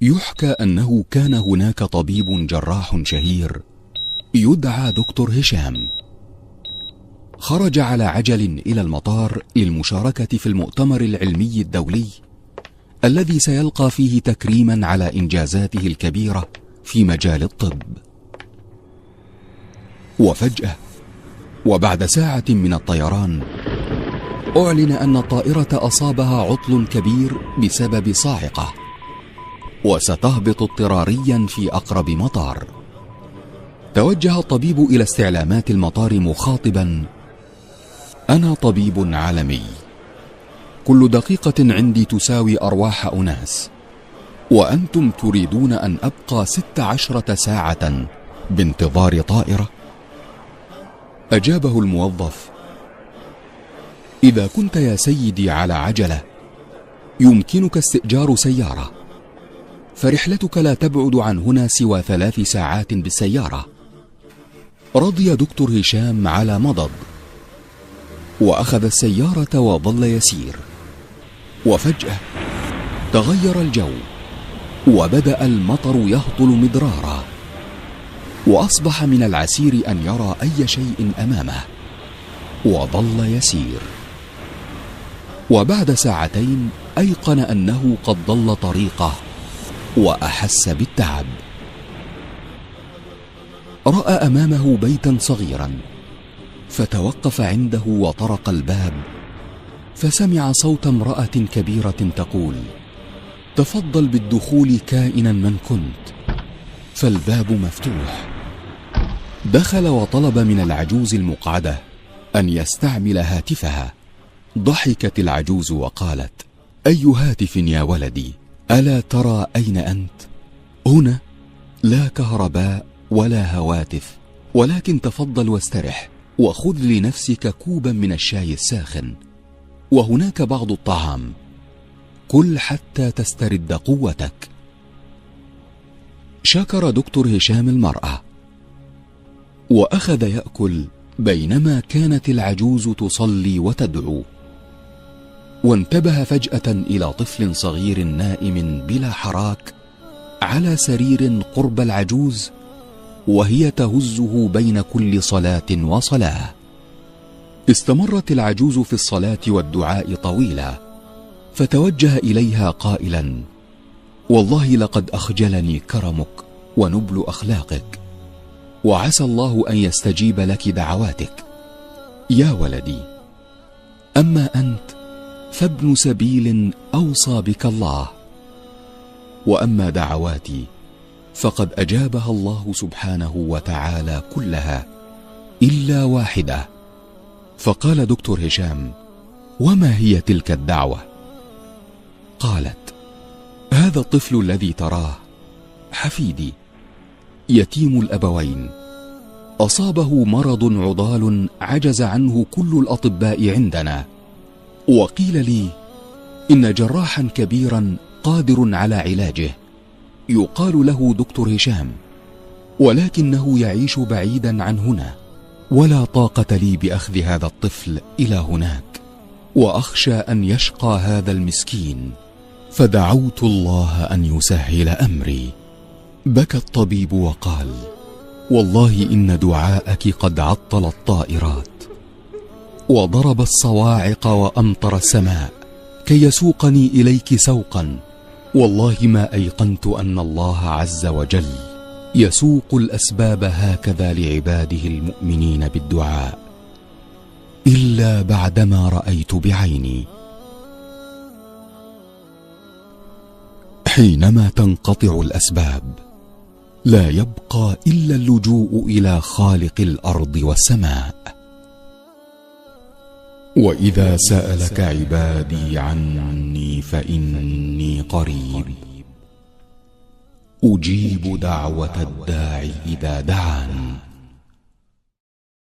يحكى أنه كان هناك طبيب جراح شهير يدعى دكتور هشام، خرج على عجل إلى المطار للمشاركة في المؤتمر العلمي الدولي الذي سيلقى فيه تكريما على إنجازاته الكبيرة في مجال الطب. وفجأة وبعد ساعة من الطيران أعلن أن الطائرة أصابها عطل كبير بسبب صاعقة، وستهبط اضطراريا في أقرب مطار. توجه الطبيب إلى استعلامات المطار مخاطبا: أنا طبيب عالمي، كل دقيقة عندي تساوي أرواح أناس، وأنتم تريدون أن أبقى 16 ساعة بانتظار طائرة؟ أجابه الموظف: إذا كنت يا سيدي على عجلة يمكنك استئجار سيارة، فرحلتك لا تبعد عن هنا سوى 3 ساعات بالسيارة. رضي دكتور هشام على مضض، وأخذ السيارة وظل يسير. وفجأة تغير الجو، وبدأ المطر يهطل مدرارا، وأصبح من العسير أن يرى أي شيء أمامه، وظل يسير. وبعد ساعتين أيقن أنه قد ضل طريقه وأحس بالتعب. رأى أمامه بيتا صغيرا، فتوقف عنده وطرق الباب، فسمع صوت امرأة كبيرة تقول: تفضل بالدخول كائنا من كنت، فالباب مفتوح. دخل وطلب من العجوز المقعدة أن يستعمل هاتفها. ضحكت العجوز وقالت: أي هاتف يا ولدي؟ ألا ترى أين أنت؟ هنا لا كهرباء ولا هواتف، ولكن تفضل واسترح، وخذ لنفسك كوبا من الشاي الساخن، وهناك بعض الطعام، كل حتى تسترد قوتك. شكر دكتور هشام المرأة وأخذ يأكل، بينما كانت العجوز تصلي وتدعو. وانتبه فجأة إلى طفل صغير نائم بلا حراك على سرير قرب العجوز، وهي تهزه بين كل صلاة وصلاة. استمرت العجوز في الصلاة والدعاء طويلا، فتوجه إليها قائلا: والله لقد أخجلني كرمك ونبل أخلاقك، وعسى الله أن يستجيب لك دعواتك. يا ولدي، أما أنت فابن سبيل أوصى بك الله، وأما دعواتي فقد أجابها الله سبحانه وتعالى كلها إلا واحدة. فقال دكتور هشام: وما هي تلك الدعوة؟ قالت: هذا الطفل الذي تراه حفيدي، يتيم الأبوين، أصابه مرض عضال عجز عنه كل الأطباء عندنا، وقيل لي إن جراحا كبيرا قادر على علاجه يقال له دكتور هشام، ولكنه يعيش بعيدا عن هنا، ولا طاقة لي بأخذ هذا الطفل إلى هناك، وأخشى أن يشقى هذا المسكين، فدعوت الله أن يسهل أمري. بكى الطبيب وقال: والله إن دعاءك قد عطل الطائرات، وضرب الصواعق وأمطر السماء كي يسوقني إليك سوقا، والله ما أيقنت أن الله عز وجل يسوق الأسباب هكذا لعباده المؤمنين بالدعاء إلا بعدما رأيت بعيني. حينما تنقطع الأسباب لا يبقى إلا اللجوء إلى خالق الأرض والسماء. وإذا سألك عبادي عني فإني قريب، أجيب دعوة الداعي إذا دعان.